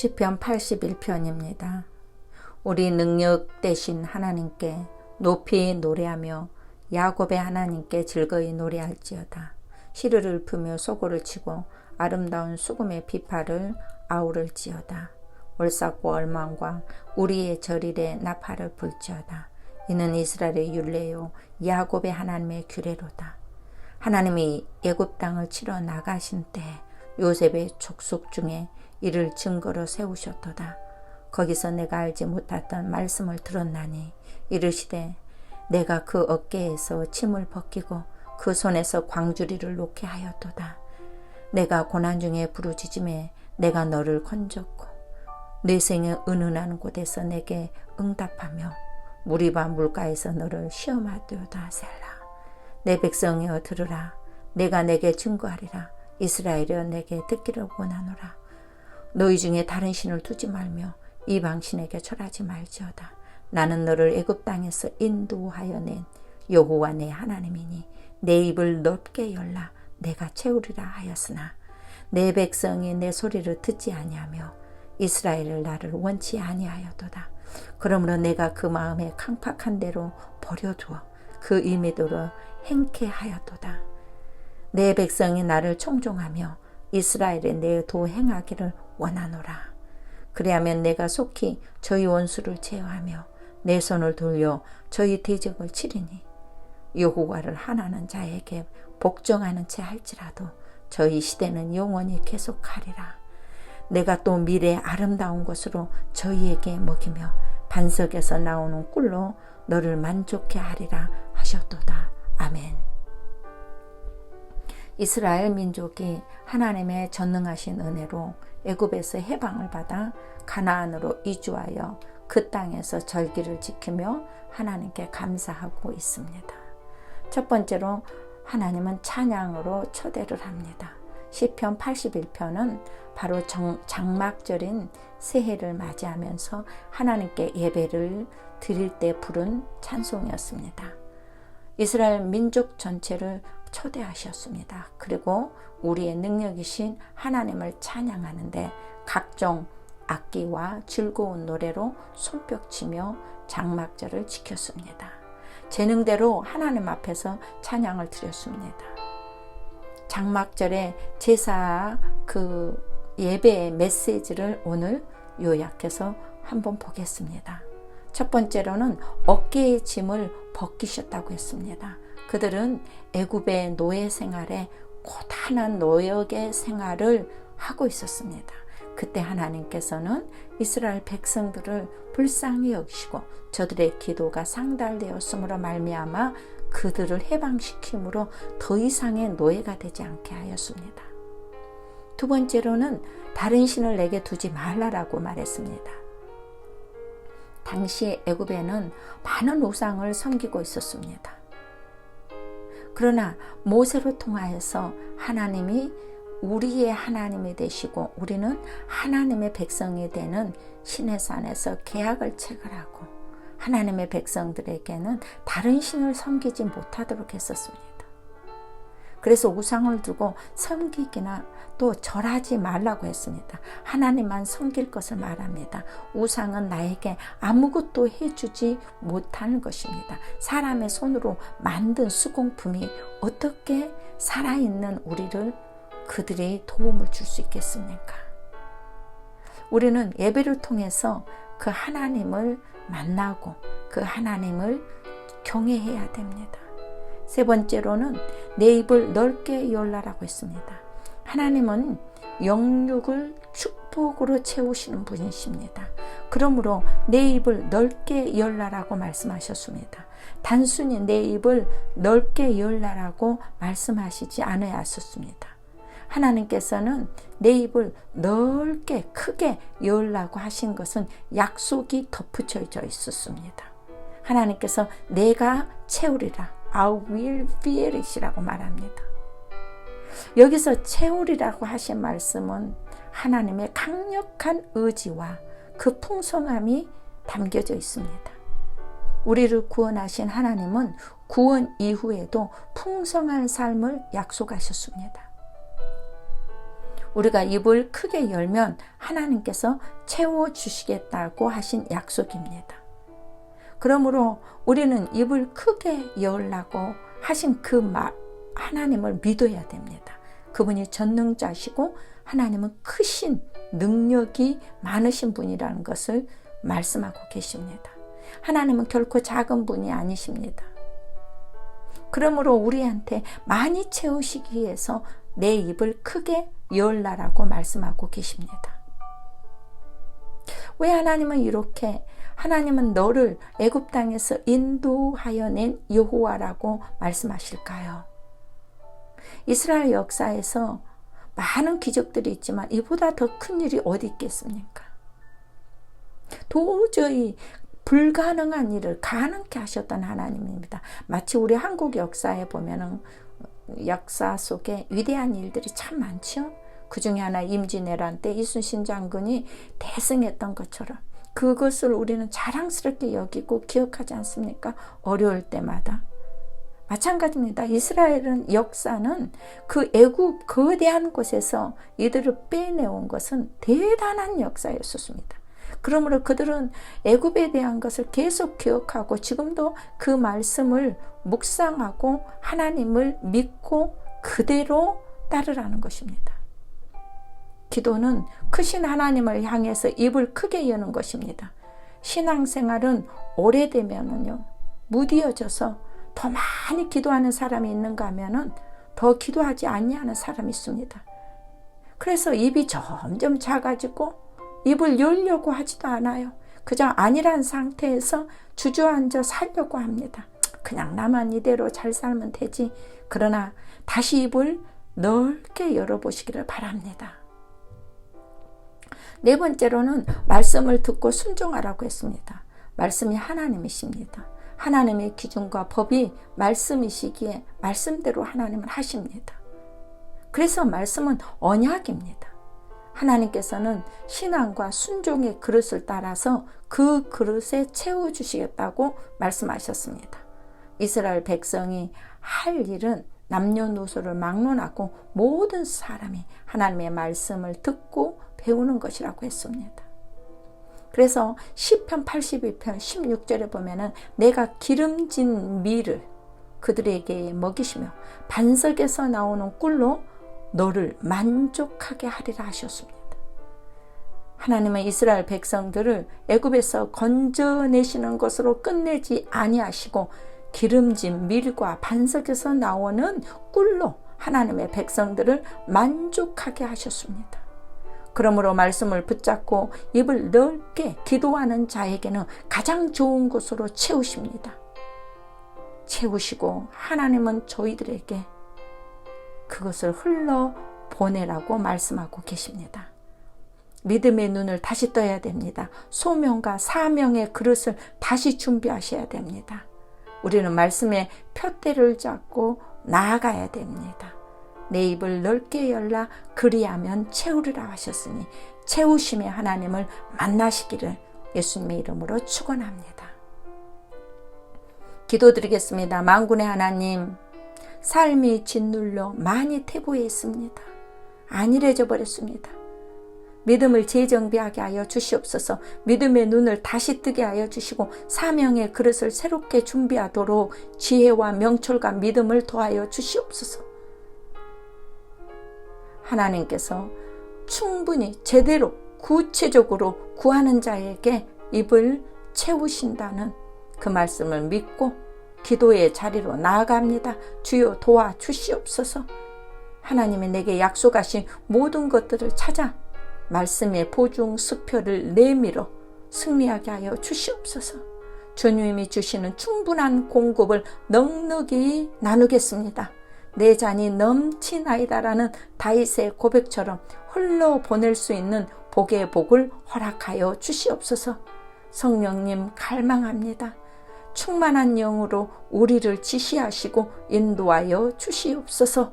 시편 81편입니다. 우리 능력 되신 하나님께 높이 노래하며 야곱의 하나님께 즐거이 노래할지어다. 시르를 푸며 소고를 치고 아름다운 수금의 비파를 아우를지어다. 올삭고 얼망과 우리의 절일에 나팔을 불지어다. 이는 이스라엘의 율례요 야곱의 하나님의 규례로다. 하나님이 애굽 땅을 치러 나가신 때 요셉의 족속 중에 이를 증거로 세우셨도다. 거기서 내가 알지 못했던 말씀을 들었나니 이르시되 내가 그 어깨에서 침을 벗기고 그 손에서 광주리를 놓게 하였도다. 내가 고난 중에 부르짖음에 내가 너를 건졌고 내 생의 은은한 곳에서 내게 응답하며 무리바 물가에서 너를 시험하도다. 셀라. 내 백성이여 들으라. 내가 내게 증거하리라. 이스라엘이여 내게 듣기를 원하노라. 너희 중에 다른 신을 두지 말며 이방 신에게 절하지 말지어다. 나는 너를 애굽 땅에서 인도하여 낸 여호와 내 하나님이니 내 입을 넓게 열라 내가 채우리라 하였으나 내 백성이 내 소리를 듣지 아니하며 이스라엘을 나를 원치 아니하였도다. 그러므로 내가 그 마음에 강팍한 대로 버려두어 그 임의대로 행케 하였도다. 내 백성이 나를 청종하며 이스라엘에 내 도 행하기를 원하노라. 그리하면 내가 속히 저희 원수를 제어하며 내 손을 돌려 저희 대적을 치리니 여호와를 하나는 자에게 복종하는 채 할지라도 저희 시대는 영원히 계속하리라. 내가 또 미래의 아름다운 것으로 저희에게 먹이며 반석에서 나오는 꿀로 너를 만족해 하리라 하셨도다. 아멘. 이스라엘 민족이 하나님의 전능하신 은혜로 애굽에서 해방을 받아 가나안으로 이주하여 그 땅에서 절기를 지키며 하나님께 감사하고 있습니다. 첫 번째로 하나님은 찬양으로 초대를 합니다. 시편 81편은 바로 장막절인 새해를 맞이하면서 하나님께 예배를 드릴 때 부른 찬송이었습니다. 이스라엘 민족 전체를 초대하셨습니다. 그리고 우리의 능력이신 하나님을 찬양하는데 각종 악기와 즐거운 노래로 손뼉치며 장막절을 지켰습니다. 재능대로 하나님 앞에서 찬양을 드렸습니다. 장막절의 제사 그 예배의 메시지를 오늘 요약해서 한번 보겠습니다. 첫 번째로는 어깨의 짐을 벗기셨다고 했습니다. 그들은 애굽의 노예 생활에 고단한 노역의 생활을 하고 있었습니다. 그때 하나님께서는 이스라엘 백성들을 불쌍히 여기시고 저들의 기도가 상달되었으므로 말미암아 그들을 해방시킴으로 더 이상의 노예가 되지 않게 하였습니다. 두 번째로는 다른 신을 내게 두지 말라라고 말했습니다. 당시 애굽에는 많은 우상을 섬기고 있었습니다. 그러나 모세로 통하여서 하나님이 우리의 하나님이 되시고 우리는 하나님의 백성이 되는 시내산에서 계약을 체결하고 하나님의 백성들에게는 다른 신을 섬기지 못하도록 했었습니다. 그래서 우상을 두고 섬기기나 또 절하지 말라고 했습니다. 하나님만 섬길 것을 말합니다. 우상은 나에게 아무것도 해주지 못하는 것입니다. 사람의 손으로 만든 수공품이 어떻게 살아있는 우리를 그들이 도움을 줄 수 있겠습니까? 우리는 예배를 통해서 그 하나님을 만나고 그 하나님을 경외해야 됩니다. 세 번째로는 내 입을 넓게 열라라고 했습니다. 하나님은 영육을 축복으로 채우시는 분이십니다. 그러므로 내 입을 넓게 열라라고 말씀하셨습니다. 단순히 내 입을 넓게 열라라고 말씀하시지 않으셨습니다. 하나님께서는 내 입을 넓게 크게 열라고 하신 것은 약속이 덧붙여져 있었습니다. 하나님께서 내가 채우리라 I will fill it이라고 말합니다. 여기서 채우리라고 하신 말씀은 하나님의 강력한 의지와 그 풍성함이 담겨져 있습니다. 우리를 구원하신 하나님은 구원 이후에도 풍성한 삶을 약속하셨습니다. 우리가 입을 크게 열면 하나님께서 채워주시겠다고 하신 약속입니다. 그러므로 우리는 입을 크게 열라고 하신 그 말, 하나님을 믿어야 됩니다. 그분이 전능자시고 하나님은 크신 능력이 많으신 분이라는 것을 말씀하고 계십니다. 하나님은 결코 작은 분이 아니십니다. 그러므로 우리한테 많이 채우시기 위해서 내 입을 크게 열라라고 말씀하고 계십니다. 왜 하나님은 이렇게 하나님은 너를 애굽 땅에서 인도하여 낸 여호와라고 말씀하실까요? 이스라엘 역사에서 많은 기적들이 있지만 이보다 더 큰 일이 어디 있겠습니까? 도저히 불가능한 일을 가능케 하셨던 하나님입니다. 마치 우리 한국 역사에 보면은 역사 속에 위대한 일들이 참 많죠. 그 중에 하나 임진왜란 때 이순신 장군이 대승했던 것처럼 그것을 우리는 자랑스럽게 여기고 기억하지 않습니까? 어려울 때마다. 마찬가지입니다. 이스라엘은 역사는 그 애굽 거대한 곳에서 이들을 빼내온 것은 대단한 역사였었습니다. 그러므로 그들은 애굽에 대한 것을 계속 기억하고 지금도 그 말씀을 묵상하고 하나님을 믿고 그대로 따르라는 것입니다. 기도는 크신 하나님을 향해서 입을 크게 여는 것입니다. 신앙생활은 오래되면은요, 무디어져서 더 많이 기도하는 사람이 있는가 하면은 더 기도하지 아니하는 사람이 있습니다. 그래서 입이 점점 작아지고 입을 열려고 하지도 않아요. 그저 아니란 상태에서 주저앉아 살려고 합니다. 그냥 나만 이대로 잘 살면 되지. 그러나 다시 입을 넓게 열어보시기를 바랍니다. 네 번째로는 말씀을 듣고 순종하라고 했습니다. 말씀이 하나님이십니다. 하나님의 기준과 법이 말씀이시기에 말씀대로 하나님은 하십니다. 그래서 말씀은 언약입니다. 하나님께서는 신앙과 순종의 그릇을 따라서 그 그릇에 채워주시겠다고 말씀하셨습니다. 이스라엘 백성이 할 일은 남녀노소를 막론하고 모든 사람이 하나님의 말씀을 듣고 배우는 것이라고 했습니다. 그래서 시편 82편 16절에 보면은 내가 기름진 밀을 그들에게 먹이시며 반석에서 나오는 꿀로 너를 만족하게 하리라 하셨습니다. 하나님은 이스라엘 백성들을 애굽에서 건져내시는 것으로 끝내지 아니하시고 기름진 밀과 반석에서 나오는 꿀로 하나님의 백성들을 만족하게 하셨습니다. 그러므로 말씀을 붙잡고 입을 넓게 기도하는 자에게는 가장 좋은 곳으로 채우십니다. 채우시고 하나님은 저희들에게 그것을 흘러 보내라고 말씀하고 계십니다. 믿음의 눈을 다시 떠야 됩니다. 소명과 사명의 그릇을 다시 준비하셔야 됩니다. 우리는 말씀의 푯대를 잡고 나아가야 됩니다. 내 입을 넓게 열라 그리하면 채우리라 하셨으니 채우심의 하나님을 만나시기를 예수님의 이름으로 축원합니다. 기도드리겠습니다. 만군의 하나님, 삶이 짓눌려 많이 태보해 있습니다. 안일해져 버렸습니다. 믿음을 재정비하게 하여 주시옵소서. 믿음의 눈을 다시 뜨게 하여 주시고 사명의 그릇을 새롭게 준비하도록 지혜와 명철과 믿음을 더하여 주시옵소서. 하나님께서 충분히 제대로 구체적으로 구하는 자에게 입을 채우신다는 그 말씀을 믿고 기도의 자리로 나아갑니다. 주여 도와 주시옵소서. 하나님이 내게 약속하신 모든 것들을 찾아 말씀의 보증 수표를 내밀어 승리하게 하여 주시옵소서. 주님이 주시는 충분한 공급을 넉넉히 나누겠습니다. 내 잔이 넘치나이다라는 다윗의 고백처럼 흘러보낼 수 있는 복의 복을 허락하여 주시옵소서. 성령님 갈망합니다. 충만한 영으로 우리를 지시하시고 인도하여 주시옵소서.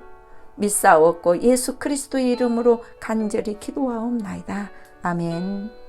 믿사옵고 예수 그리스도의 이름으로 간절히 기도하옵나이다. 아멘.